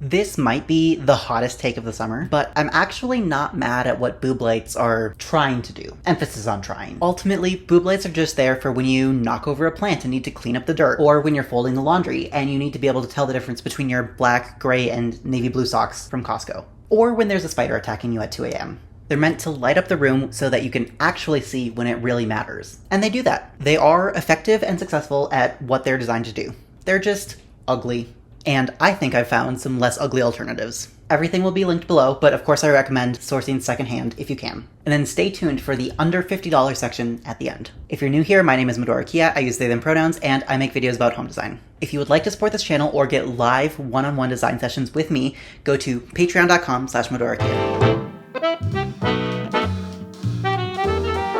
This might be the hottest take of the summer, but I'm actually not mad at what boob lights are trying to do. Emphasis on trying. Ultimately, boob lights are just there for when you knock over a plant and need to clean up the dirt, or when you're folding the laundry and you need to be able to tell the difference between your black, gray, and navy blue socks from Costco. Or when there's a spider attacking you at 2 a.m. They're meant to light up the room so that you can actually see when it really matters. And they do that. They are effective and successful at what they're designed to do. They're just ugly. And I think I've found some less ugly alternatives. Everything will be linked below, but of course I recommend sourcing secondhand if you can. And then stay tuned for the under $50 section at the end. If you're new here, my name is Medora Kia, I use they them pronouns, and I make videos about home design. If you would like to support this channel or get live one-on-one design sessions with me, go to patreon.com/MedoraKia.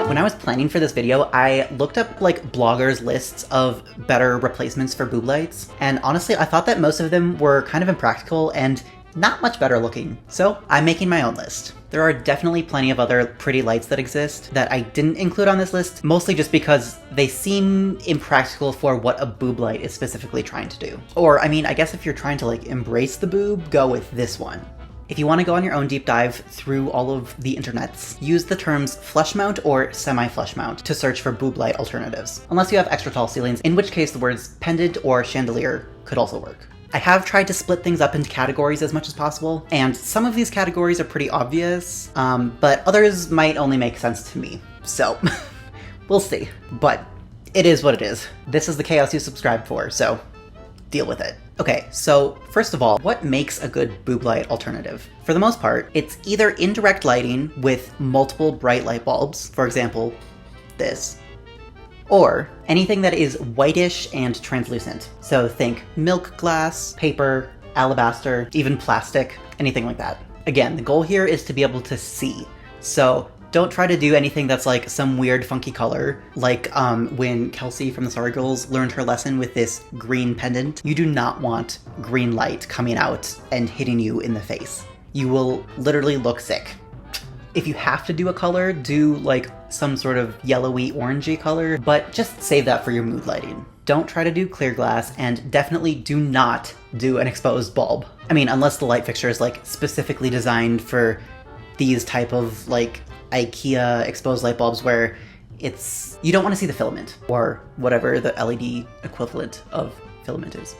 When I was planning for this video, I looked up like bloggers' lists of better replacements for boob lights, and honestly I thought that most of them were kind of impractical and not much better looking, so I'm making my own list. There are definitely plenty of other pretty lights that exist that I didn't include on this list, mostly just because they seem impractical for what a boob light is specifically trying to do. Or, I mean, I guess if you're trying to like embrace the boob, go with this one. If you want to go on your own deep dive through all of the internets, use the terms flush mount or semi-flush mount to search for boob light alternatives, unless you have extra tall ceilings, in which case the words pendant or chandelier could also work. I have tried to split things up into categories as much as possible, and some of these categories are pretty obvious, but others might only make sense to me, so we'll see. But it is what it is. This is the chaos you subscribed for, so deal with it. Okay, so first of all, what makes a good boob light alternative? For the most part, it's either indirect lighting with multiple bright light bulbs, for example, this, or anything that is whitish and translucent. So think milk glass, paper, alabaster, even plastic, anything like that. Again, the goal here is to be able to see. So don't try to do anything that's like some weird funky color, like when Kelsey from the Sorry Girls learned her lesson with this green pendant. You do not want green light coming out and hitting you in the face. You will literally look sick. If you have to do a color, do like some sort of yellowy orangey color, but just save that for your mood lighting. Don't try to do clear glass, and definitely do not do an exposed bulb. I mean, unless the light fixture is like specifically designed for these type of like IKEA exposed light bulbs where it's, you don't want to see the filament, or whatever the LED equivalent of filament is.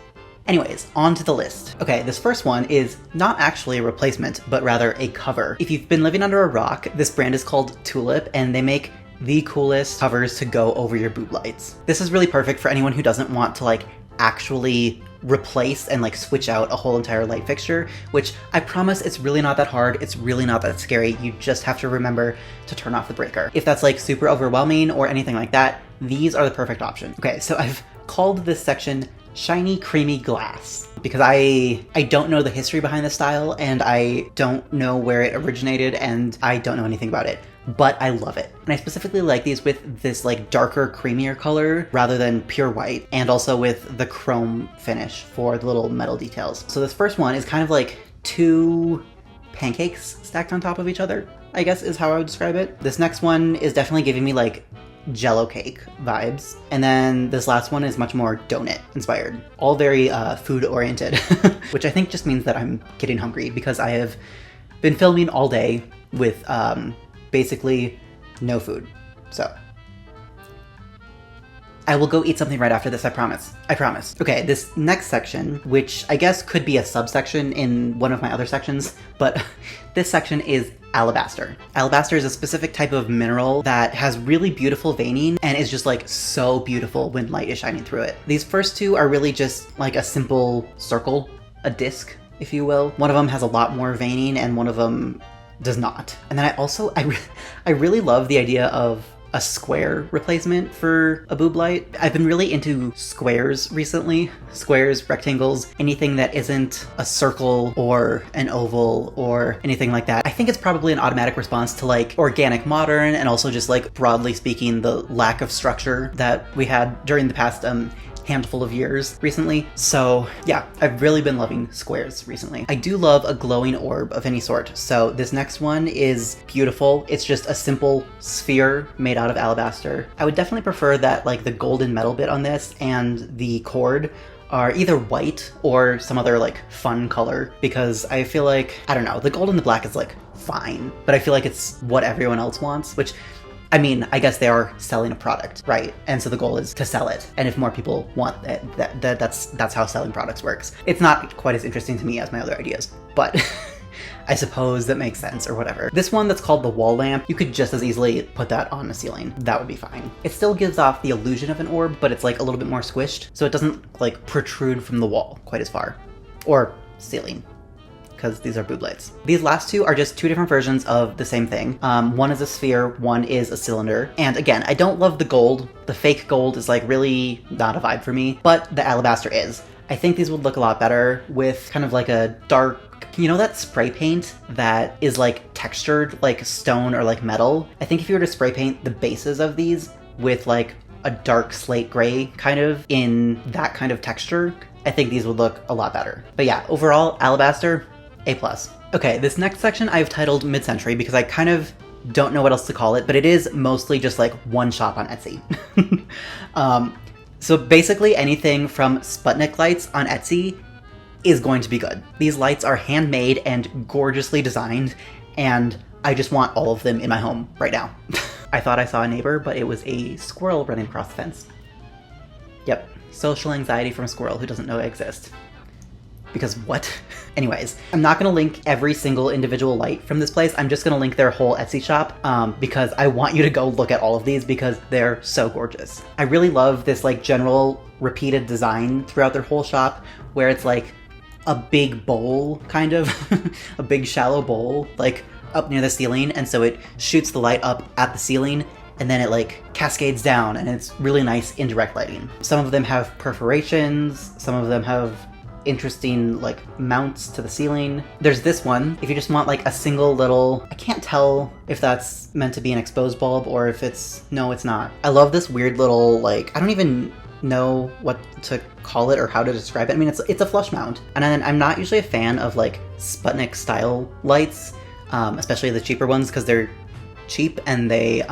Anyways, on to the list. Okay, this first one is not actually a replacement, but rather a cover. If you've been living under a rock, this brand is called Tulip, and they make the coolest covers to go over your boob lights. This is really perfect for anyone who doesn't want to like actually replace and like switch out a whole entire light fixture, which I promise it's really not that hard, it's really not that scary, you just have to remember to turn off the breaker. If that's like super overwhelming or anything like that, these are the perfect option. Okay, so I've called this section Shiny Creamy Glass because I don't know the history behind the style, and I don't know where it originated, and I don't know anything about it, but I love it. And I specifically like these with this like darker, creamier color rather than pure white, and also with the chrome finish for the little metal details. So this first one is kind of like two pancakes stacked on top of each other, I guess is how I would describe it. This next one is definitely giving me like Jello cake vibes, and then this last one is much more donut inspired. All very food oriented, which I think just means that I'm getting hungry because I have been filming all day with basically no food. So I will go eat something right after this, I promise. I promise. Okay, this next section, which I guess could be a subsection in one of my other sections, but this section is alabaster. Alabaster is a specific type of mineral that has really beautiful veining and is just like so beautiful when light is shining through it. These first two are really just like a simple circle, a disc, if you will. One of them has a lot more veining and one of them does not. And then I really love the idea of a square replacement for a boob light. I've been really into squares recently. Squares, rectangles, anything that isn't a circle or an oval or anything like that. I think it's probably an automatic response to like organic modern, and also just like broadly speaking the lack of structure that we had during the past handful of years recently. So yeah, I've really been loving squares recently. I do love a glowing orb of any sort. So this next one is beautiful. It's just a simple sphere made out of alabaster. I would definitely prefer that like the golden metal bit on this and the cord are either white or some other like fun color, because I feel like, I don't know, the gold and the black is like fine, but I feel like it's what everyone else wants, which, I mean, I guess they are selling a product, right? And so the goal is to sell it. And if more people want it, that's how selling products works. It's not quite as interesting to me as my other ideas, but I suppose that makes sense or whatever. This one that's called the wall lamp, you could just as easily put that on a ceiling. That would be fine. It still gives off the illusion of an orb, but it's like a little bit more squished, so it doesn't like protrude from the wall quite as far. Or ceiling, because these are boob lights. These last two are just two different versions of the same thing. One is a sphere, one is a cylinder. And again, I don't love the gold. The fake gold is like really not a vibe for me, but the alabaster is. I think these would look a lot better with kind of like a dark, you know that spray paint that is like textured like stone or like metal? I think if you were to spray paint the bases of these with like a dark slate gray kind of in that kind of texture, I think these would look a lot better. But yeah, overall, alabaster, A+. Okay, this next section I've titled Mid-Century because I kind of don't know what else to call it, but it is mostly just like one shop on Etsy. So basically anything from Sputnik lights on Etsy is going to be good. These lights are handmade and gorgeously designed, and I just want all of them in my home right now. I thought I saw a neighbor, but it was a squirrel running across the fence. Yep, social anxiety from a squirrel who doesn't know I exist. Because what? Anyways, I'm not gonna link every single individual light from this place. I'm just gonna link their whole Etsy shop because I want you to go look at all of these because they're so gorgeous. I really love this like general repeated design throughout their whole shop where it's like a big bowl, kind of, a big shallow bowl, like up near the ceiling, and so it shoots the light up at the ceiling and then it like cascades down, and it's really nice indirect lighting. Some of them have perforations, some of them have interesting like mounts to the ceiling. There's this one, if you just want like a single little, I can't tell if that's meant to be an exposed bulb or if it's, no, it's not. I love this weird little like, I don't even know what to call it or how to describe it. I mean, it's a flush mount. And then I'm not usually a fan of like Sputnik style lights, especially the cheaper ones because they're cheap and they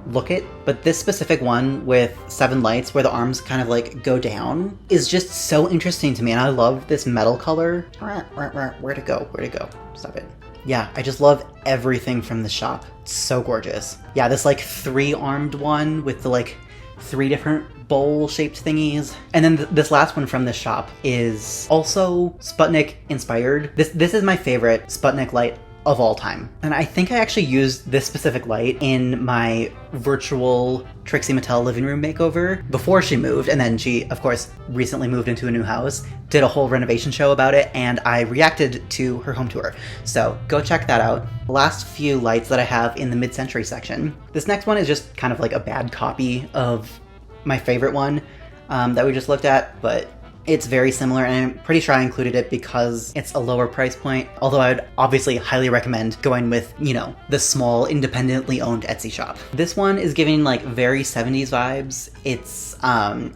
look it. But this specific one with 7 lights where the arms kind of like go down is just so interesting to me. And I love this metal color. Where'd it go? Where'd it go? Stop it. Yeah, I just love everything from the shop. It's so gorgeous. Yeah, this like 3-armed one with the like 3 different bowl-shaped thingies. And then this last one from this shop is also Sputnik inspired. This is my favorite Sputnik light of all time. And I think I actually used this specific light in my virtual Trixie Mattel living room makeover before she moved, and then she, of course, recently moved into a new house, did a whole renovation show about it, and I reacted to her home tour. So go check that out. The last few lights that I have in the mid-century section. This next one is just kind of like a bad copy of my favorite one that we just looked at, but it's very similar, and I'm pretty sure I included it because it's a lower price point, although I would obviously highly recommend going with, you know, the small, independently owned Etsy shop. This one is giving like very 70s vibes. It's,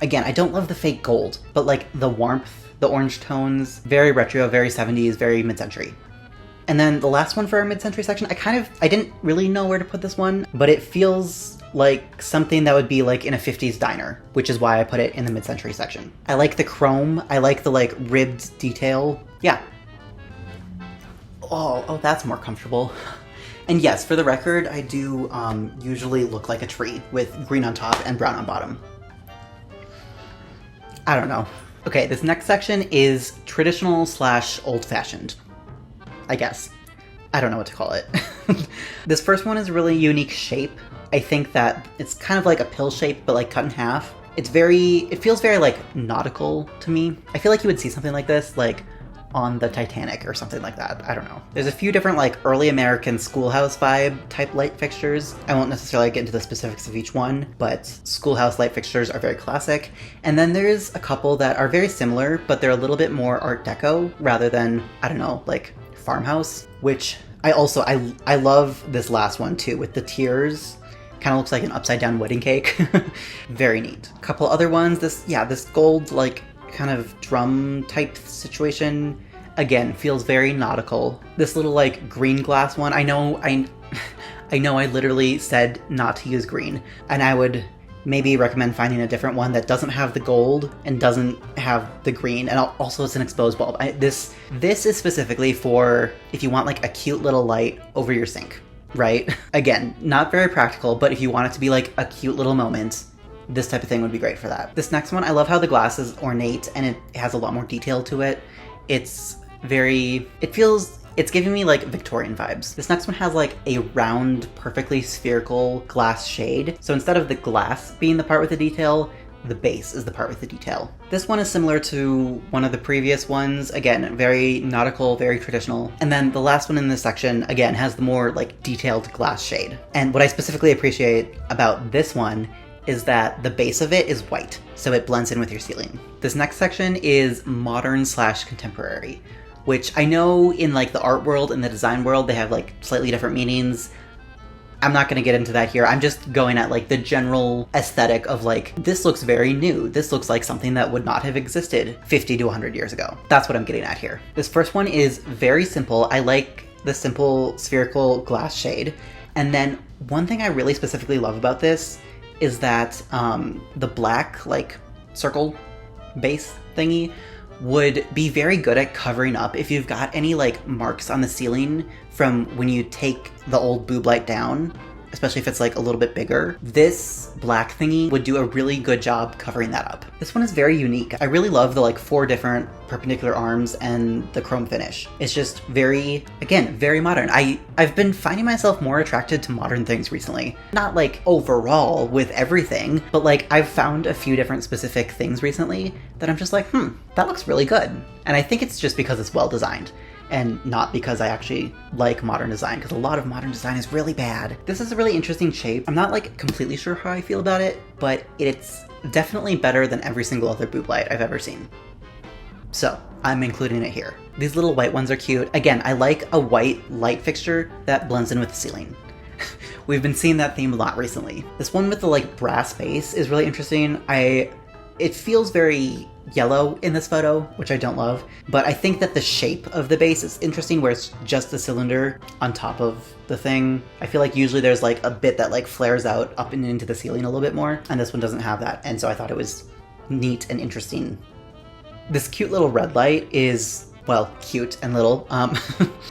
again, I don't love the fake gold, but like the warmth, the orange tones, very retro, very 70s, very mid-century. And then the last one for our mid-century section, I didn't really know where to put this one, but it feels like something that would be like in a 50s diner, which is why I put it in the mid-century section. I like the chrome, I like the like ribbed detail. Yeah. Oh, that's more comfortable. And yes, for the record, I do usually look like a tree with green on top and brown on bottom. I don't know. Okay, this next section is traditional / old-fashioned, I guess. I don't know what to call it. This first one is a really unique shape. I think that it's kind of like a pill shape, but like cut in half. It feels very like nautical to me. I feel like you would see something like this like on the Titanic or something like that. I don't know. There's a few different like early American schoolhouse vibe type light fixtures. I won't necessarily get into the specifics of each one, but schoolhouse light fixtures are very classic. And then there's a couple that are very similar, but they're a little bit more Art Deco rather than, I don't know, like farmhouse, which I love this last one too with the tiers. Kind of looks like an upside down wedding cake. Very neat. A couple other ones. This gold like kind of drum type situation, again, feels very nautical. This little like green glass one, I know I literally said not to use green, and I would maybe recommend finding a different one that doesn't have the gold and doesn't have the green, and also it's an exposed bulb. This is specifically for if you want like a cute little light over your sink, right? Again, not very practical, but if you want it to be like a cute little moment, this type of thing would be great for that. This next one, I love how the glass is ornate and it has a lot more detail to it. It's giving me like Victorian vibes. This next one has like a round, perfectly spherical glass shade. So instead of the glass being the part with the detail, the base is the part with the detail. This one is similar to one of the previous ones. Again, very nautical, very traditional. And then the last one in this section, again, has the more like detailed glass shade. And what I specifically appreciate about this one is that the base of it is white, so it blends in with your ceiling. This next section is modern/contemporary, which I know in like the art world and the design world, they have like slightly different meanings. I'm not gonna get into that here. I'm just going at like the general aesthetic of like, this looks very new. This looks like something that would not have existed 50 to 100 years ago. That's what I'm getting at here. This first one is very simple. I like the simple spherical glass shade. And then one thing I really specifically love about this is that the black like circle base thingy would be very good at covering up if you've got any like marks on the ceiling from when you take the old boob light down, especially if it's like a little bit bigger. This black thingy would do a really good job covering that up. This one is very unique. I really love the like 4 different perpendicular arms and the chrome finish. It's just very, again, very modern. I've been finding myself more attracted to modern things recently. Not like overall with everything, but like I've found a few different specific things recently that I'm just like, that looks really good. And I think it's just because it's well designed, and not because I actually like modern design, because a lot of modern design is really bad. This is a really interesting shape. I'm not like completely sure how I feel about it, but it's definitely better than every single other boob light I've ever seen. So I'm including it here. These little white ones are cute. Again, I like a white light fixture that blends in with the ceiling. We've been seeing that theme a lot recently. This one with the like brass base is really interesting. It feels very yellow in this photo, which I don't love, but I think that the shape of the base is interesting where it's just the cylinder on top of the thing. I feel like usually there's like a bit that like flares out up and into the ceiling a little bit more, and this one doesn't have that, and so I thought it was neat and interesting. This cute little red light is, well, cute and little.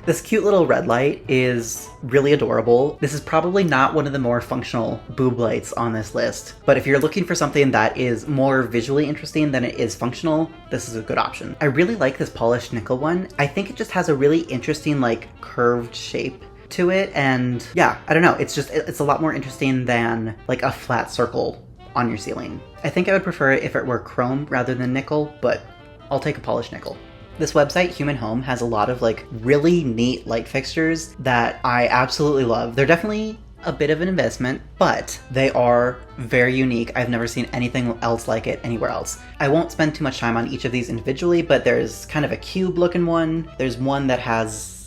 This cute little red light is really adorable. This is probably not one of the more functional boob lights on this list, but if you're looking for something that is more visually interesting than it is functional, this is a good option. I really like this polished nickel one. I think it just has a really interesting like curved shape to it, and yeah, I don't know, it's a lot more interesting than like a flat circle on your ceiling. I think I would prefer it if it were chrome rather than nickel, but I'll take a polished nickel. This website, Human Home, has a lot of like really neat light fixtures that I absolutely love. They're definitely a bit of an investment, but they are very unique. I've never seen anything else like it anywhere else. I won't spend too much time on each of these individually, but there's kind of a cube looking one. There's one that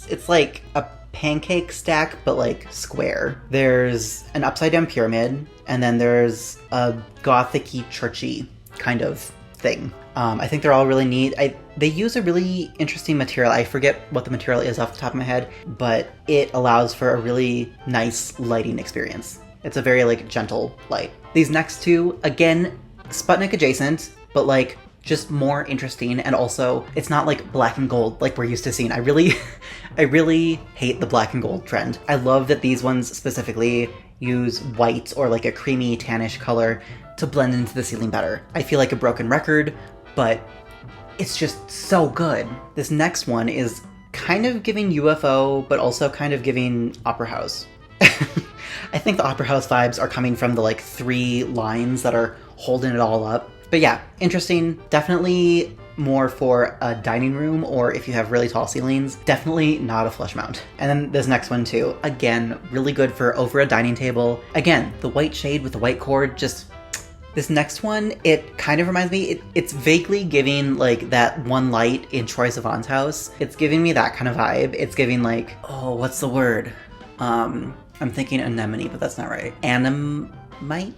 it's like a pancake stack, but like square. There's an upside down pyramid, and then there's a gothic-y, churchy kind of thing. I think they're all really neat. They use a really interesting material. I forget what the material is off the top of my head, but it allows for a really nice lighting experience. It's a very like gentle light. These next two, again, Sputnik adjacent, but like just more interesting, and also it's not like black and gold like we're used to seeing. I really hate the black and gold trend. I love that these ones specifically use white or like a creamy tannish color to blend into the ceiling better. I feel like a broken record, but it's just so good. This next one is kind of giving UFO, but also kind of giving Opera House. I think the Opera House vibes are coming from the like 3 lines that are holding it all up. But yeah, interesting. Definitely more for a dining room, or if you have really tall ceilings, definitely not a flush mount. And then this next one too, again, really good for over a dining table. Again, the white shade with the white cord, just this next one, it kind of reminds me, it's vaguely giving like that one light in Troye Sivan's house. It's giving me that kind of vibe. It's giving like, oh, what's the word? I'm thinking anemone, but that's not right. Ammonite.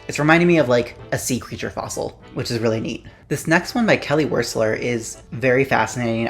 It's reminding me of like a sea creature fossil, which is really neat. This next one by Kelly Wersler is very fascinating.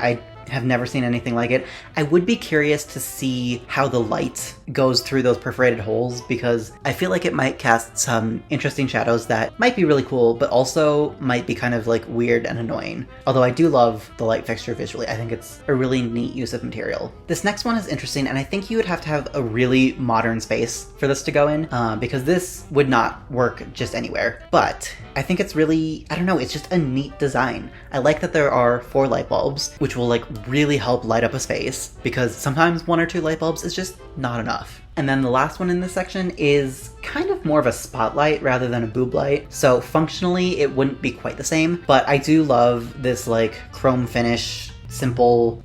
have never seen anything like it. I would be curious to see how the light goes through those perforated holes, because I feel like it might cast some interesting shadows that might be really cool, but also might be kind of like weird and annoying. Although I do love the light fixture visually. I think it's a really neat use of material. This next one is interesting, and I think you would have to have a really modern space for this to go in, because this would not work just anywhere. But I think it's really, I don't know, it's just a neat design. I like that there are 4 light bulbs, which will like really help light up a space, because sometimes 1 or 2 light bulbs is just not enough. And then the last one in this section is kind of more of a spotlight rather than a boob light. So functionally, it wouldn't be quite the same, but I do love this like chrome finish, simple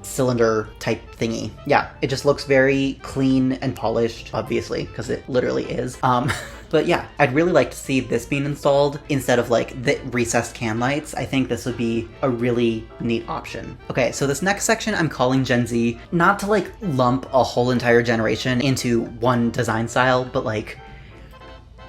cylinder type thingy. Yeah, it just looks very clean and polished, obviously, because it literally is. But yeah, I'd really like to see this being installed instead of like the recessed can lights. I think this would be a really neat option. Okay, so this next section I'm calling Gen Z, not to like lump a whole entire generation into one design style, but like,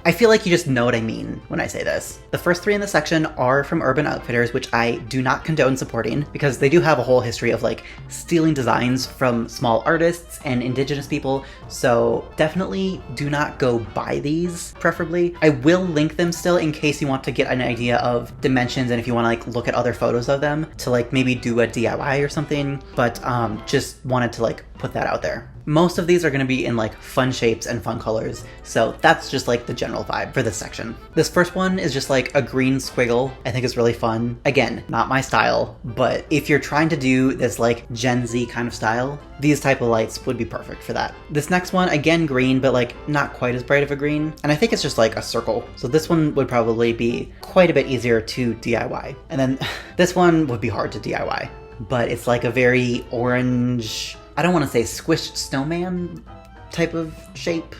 I feel like you just know what I mean when I say this. The first 3 in the section are from Urban Outfitters, which I do not condone supporting, because they do have a whole history of like stealing designs from small artists and indigenous people, so definitely do not go buy these, preferably. I will link them still in case you want to get an idea of dimensions and if you want to like look at other photos of them to like maybe do a DIY or something, but just wanted to like put that out there. Most of these are going to be in like fun shapes and fun colors, so that's just like the general vibe for this section. This first one is just like a green squiggle. I think it's really fun. Again, not my style, but if you're trying to do this like Gen Z kind of style, these type of lights would be perfect for that. This next one, again green, but like not quite as bright of a green, and I think it's just like a circle, so this one would probably be quite a bit easier to DIY. And then this one would be hard to DIY, but it's like a very orange, I don't want to say squished snowman type of shape.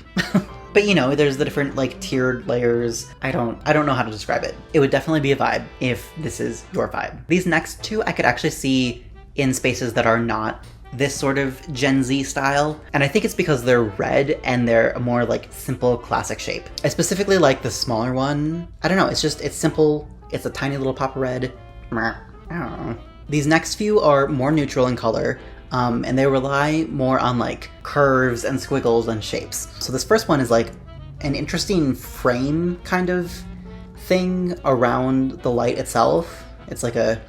But you know, there's the different like tiered layers. I don't know how to describe it. It would definitely be a vibe if this is your vibe. These next 2 I could actually see in spaces that are not this sort of Gen Z style, and I think it's because they're red and they're a more like simple classic shape. I specifically like the smaller one. I don't know, it's simple, it's a tiny little pop of red. I don't know. These next few are more neutral in color, and they rely more on like curves and squiggles and shapes. So this first one is like an interesting frame kind of thing around the light itself. It's like a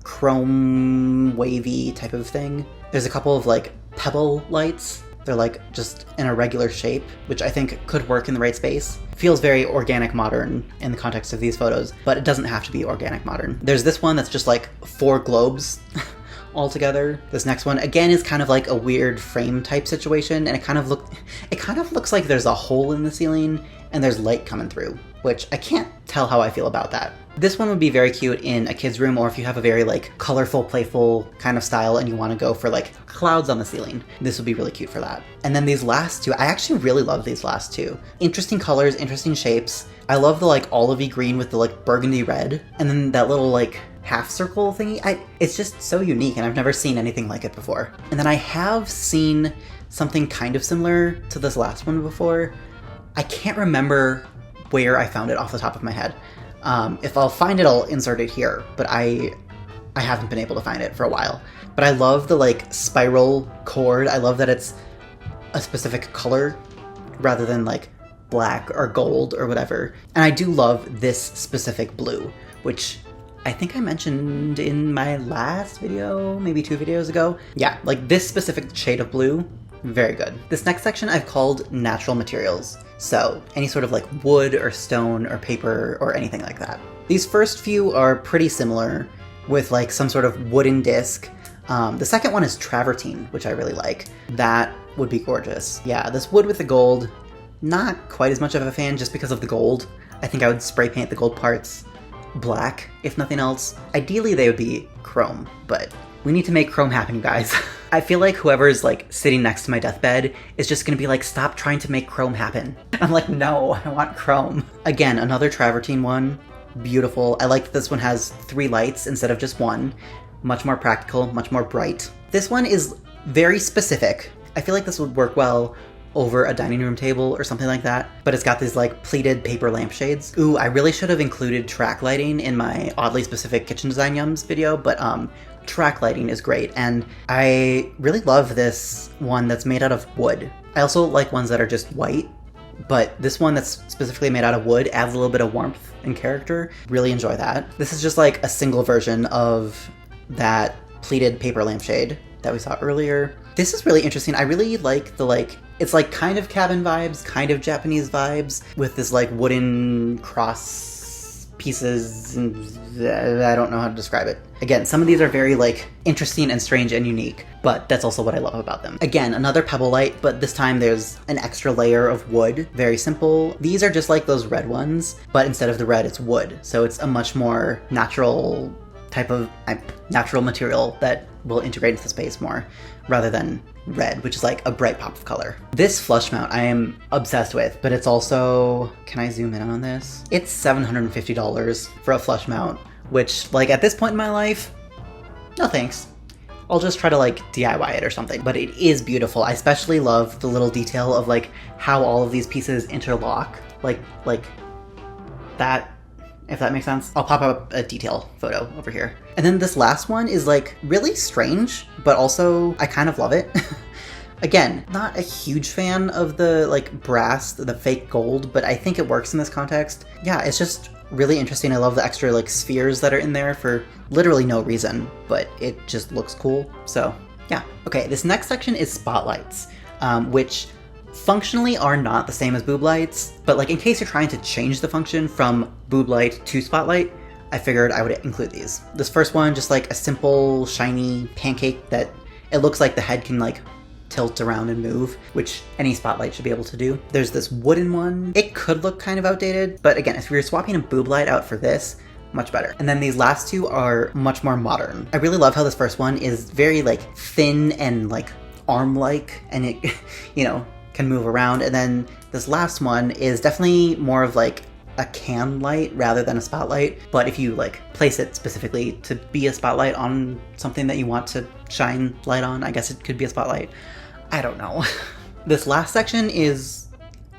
chrome wavy type of thing. There's a couple of like pebble lights. They're like just in a regular shape, which I think could work in the right space. Feels very organic modern in the context of these photos, but it doesn't have to be organic modern. There's this one that's just like 4 globes all together. This next one again is kind of like a weird frame type situation, and it kind of looks like there's a hole in the ceiling and there's light coming through, which I can't tell how I feel about that. This one would be very cute in a kid's room, or if you have a very like colorful, playful kind of style and you want to go for like clouds on the ceiling. This would be really cute for that. And then these last 2, I actually really love these last 2. Interesting colors, interesting shapes. I love the like olivey green with the like burgundy red, and then that little like half circle thingy. It's just so unique, and I've never seen anything like it before. And then I have seen something kind of similar to this last one before. I can't remember where I found it off the top of my head. If I'll find it, I'll insert it here, but I haven't been able to find it for a while. But I love the like spiral cord. I love that it's a specific color rather than like black or gold or whatever. And I do love this specific blue, which I think I mentioned in my last video, maybe 2 videos ago. Yeah, like this specific shade of blue, very good. This next section I've called natural materials. So any sort of like wood or stone or paper or anything like that. These first few are pretty similar with like some sort of wooden disc. The second one is travertine, which I really like. That would be gorgeous. Yeah, this wood with the gold, not quite as much of a fan just because of the gold. I think I would spray paint the gold parts black, if nothing else. Ideally they would be chrome, but we need to make chrome happen, you guys. I feel like whoever's like sitting next to my deathbed is just gonna be like, stop trying to make chrome happen. I'm like, no, I want chrome. Again, another travertine one, beautiful. I like that this one has 3 lights instead of just 1. Much more practical, much more bright. This one is very specific. I feel like this would work well over a dining room table or something like that, but it's got these like pleated paper lampshades. Ooh, I really should have included track lighting in my oddly specific kitchen design yums video, but track lighting is great, and I really love this one that's made out of wood. I also like ones that are just white, but this one that's specifically made out of wood adds a little bit of warmth and character. Really enjoy that. This is just like a single version of that pleated paper lampshade that we saw earlier. This is really interesting. I really like the it's like kind of cabin vibes, kind of Japanese vibes with this like wooden cross pieces, and I don't know how to describe it. Again, some of these are very like interesting and strange and unique, but that's also what I love about them. Again, another pebble light, but this time there's an extra layer of wood. Very simple. These are just like those red ones, but instead of the red, it's wood. So it's a much more natural type of natural material that will integrate into the space more, rather than red, which is like a bright pop of color. This flush mount I am obsessed with, but it's also, can I zoom in on this? It's $750 for a flush mount, which like at this point in my life, no thanks. I'll just try to like DIY it or something, but it is beautiful. I especially love the little detail of like how all of these pieces interlock, like that, if that makes sense. I'll pop up a detail photo over here. And then this last one is like really strange, but also I kind of love it. Again, not a huge fan of the like brass, the fake gold, but I think it works in this context. Yeah, it's just really interesting. I love the extra like spheres that are in there for literally no reason, but it just looks cool. So yeah. Okay, this next section is spotlights, which functionally are not the same as boob lights, but like in case you're trying to change the function from boob light to spotlight, I figured I would include these. This first one, just like a simple shiny pancake that it looks like the head can like tilt around and move, which any spotlight should be able to do. There's this wooden one. It could look kind of outdated, but again, if you're swapping a boob light out for this, much better. And then these last two are much more modern. I really love how this first one is very like thin and like arm-like, and it, you know, can move around. And then this last one is definitely more of like a can light rather than a spotlight, but if you like place it specifically to be a spotlight on something that you want to shine light on, I guess it could be a spotlight. I don't know. This last section is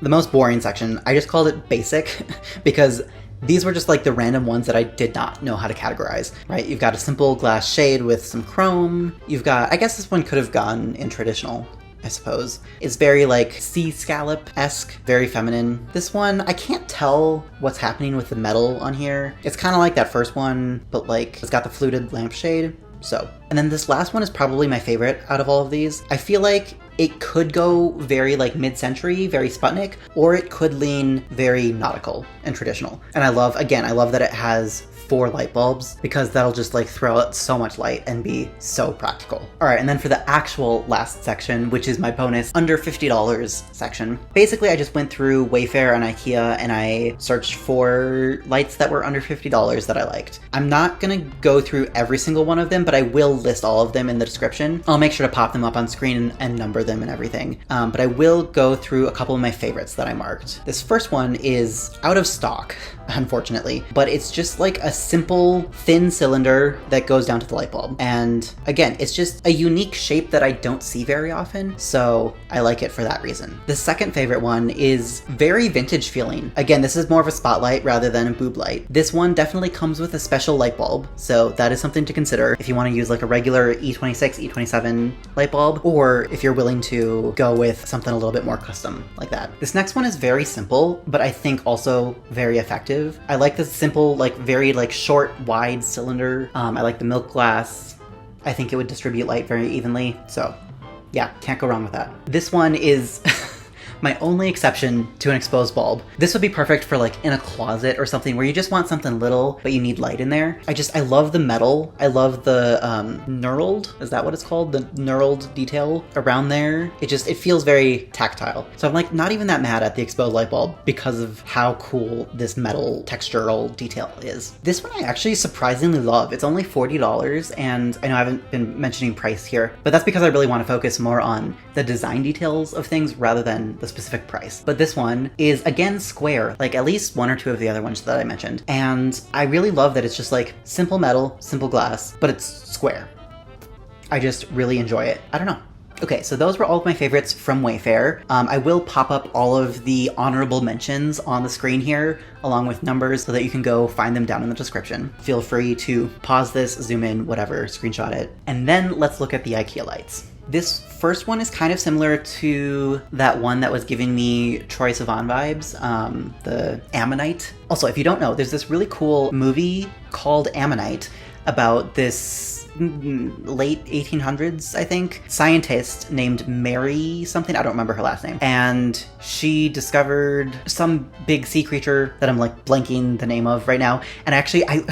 the most boring section. I just called it basic because these were just like the random ones that I did not know how to categorize, right? You've got a simple glass shade with some chrome. You've got, I guess this one could have gone in traditional, I suppose. It's very like sea scallop-esque, very feminine. This one, I can't tell what's happening with the metal on here. It's kind of like that first one, but like it's got the fluted lampshade. So, and then this last one is probably my favorite out of all of these. I feel like it could go very like mid-century, very Sputnik, or it could lean very nautical and traditional. And I love, again, I love that it has 4 light bulbs because that'll just like throw out so much light and be so practical. All right, and then for the actual last section, which is my bonus under $50 section. Basically, I just went through Wayfair and IKEA and I searched for lights that were under $50 that I liked. I'm not gonna go through every single one of them, but I will list all of them in the description. I'll make sure to pop them up on screen and number them and everything. But I will go through a couple of my favorites that I marked. This first one is out of stock, unfortunately, but it's just like a simple thin cylinder that goes down to the light bulb. And again, it's just a unique shape that I don't see very often, so I like it for that reason. The second favorite one is very vintage feeling. Again, this is more of a spotlight rather than a boob light. This one definitely comes with a special light bulb, so that is something to consider if you want to use like a regular E26, E27 light bulb, or if you're willing to go with something a little bit more custom like that. This next one is very simple, but I think also very effective. I like this simple, like very like short, wide cylinder. I like the milk glass. I think it would distribute light very evenly. So yeah, can't go wrong with that. This one is my only exception to an exposed bulb. This would be perfect for like in a closet or something where you just want something little, but you need light in there. I love the metal. I love the knurled, is that what it's called? The knurled detail around there. It feels very tactile. So I'm like not even that mad at the exposed light bulb because of how cool this metal textural detail is. This one I actually surprisingly love. It's only $40, and I know I haven't been mentioning price here, but that's because I really want to focus more on the design details of things rather than the specific price. But this one is again square, like at least 1 or 2 of the other ones that I mentioned. And I really love that it's just like simple metal, simple glass, but it's square. I just really enjoy it. I don't know. Okay, so those were all of my favorites from Wayfair. I will pop up all of the honorable mentions on the screen here, along with numbers so that you can go find them down in the description. Feel free to pause this, zoom in, whatever, screenshot it. And then let's look at the IKEA lights. This first one is kind of similar to that one that was giving me Troye Sivan vibes, the Ammonite. Also, if you don't know, there's this really cool movie called Ammonite about this late 1800s, I think, scientist named Mary something, I don't remember her last name, and she discovered some big sea creature that I'm like blanking the name of right now, and actually I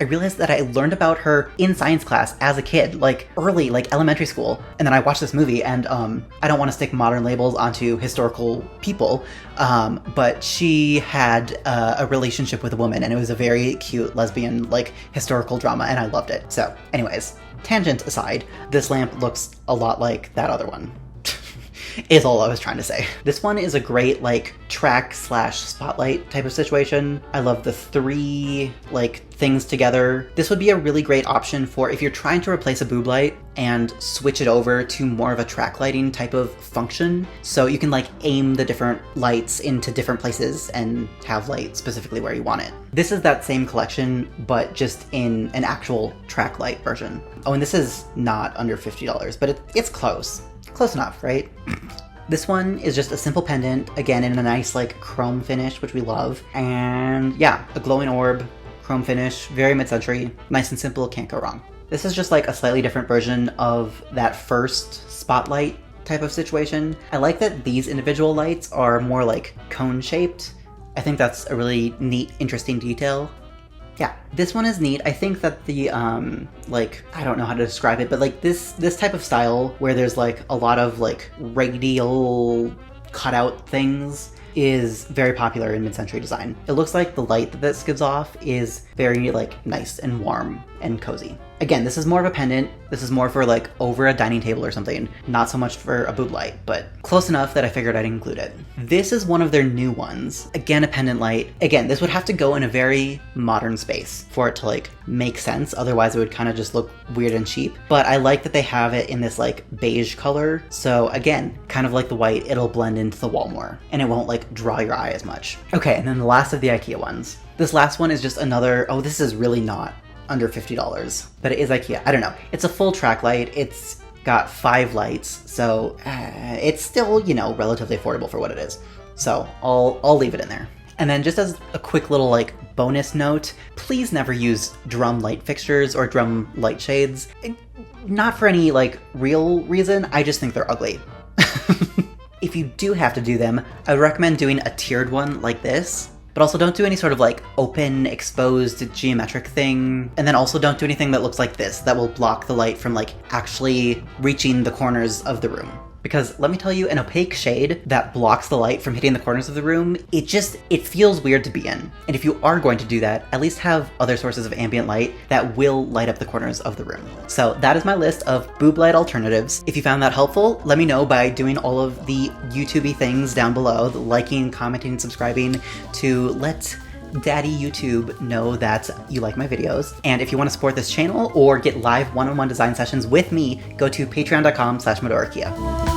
realized that I learned about her in science class as a kid, like early, like elementary school, and then I watched this movie, and I don't want to stick modern labels onto historical people, but she had a relationship with a woman, and it was a very cute lesbian, like, historical drama, and I loved it. So anyways, tangent aside, this lamp looks a lot like that other one. Is all I was trying to say. This one is a great, like, track slash spotlight type of situation. I love the three, like, things together. This would be a really great option for if you're trying to replace a boob light and switch it over to more of a track lighting type of function. So you can, like, aim the different lights into different places and have light specifically where you want it. This is that same collection, but just in an actual track light version. Oh, and this is not under $50, but it's close. Close enough, right? This one is just a simple pendant, again in a nice like chrome finish, which we love. And yeah, a glowing orb, chrome finish, very mid-century, nice and simple, can't go wrong. This is just like a slightly different version of that first spotlight type of situation. I like that these individual lights are more like cone-shaped. I think that's a really neat, interesting detail. Yeah, this one is neat. I think that the, like, I don't know how to describe it, but like this type of style where there's like a lot of like radial cutout things is very popular in mid-century design. It looks like the light that this gives off is very like nice and warm and cozy. Again, this is more of a pendant. This is more for like over a dining table or something, not so much for a boob light, but close enough that I figured I'd include it. This is one of their new ones. Again, a pendant light. Again, this would have to go in a very modern space for it to like make sense. Otherwise it would kind of just look weird and cheap. But I like that they have it in this like beige color. So again, kind of like the white, it'll blend into the wall more and it won't like draw your eye as much. Okay, and then the last of the IKEA ones. This last one is just another, oh, this is really not under $50, but it is IKEA. I don't know. It's a full track light. It's got 5 lights, so it's still, you know, relatively affordable for what it is. So I'll leave it in there. And then just as a quick little like bonus note, please never use drum light fixtures or drum light shades. Not for any like real reason, I just think they're ugly. If you do have to do them, I would recommend doing a tiered one like this. But also don't do any sort of like open, exposed geometric thing. And then also don't do anything that looks like this, that will block the light from like actually reaching the corners of the room. Because let me tell you, an opaque shade that blocks the light from hitting the corners of the room, it feels weird to be in. And if you are going to do that, at least have other sources of ambient light that will light up the corners of the room. So that is my list of boob light alternatives. If you found that helpful, let me know by doing all of the YouTube-y things down below, liking, commenting, subscribing, to let Daddy YouTube know that you like my videos. And if you want to support this channel or get live one-on-one design sessions with me, go to patreon.com/medorakia.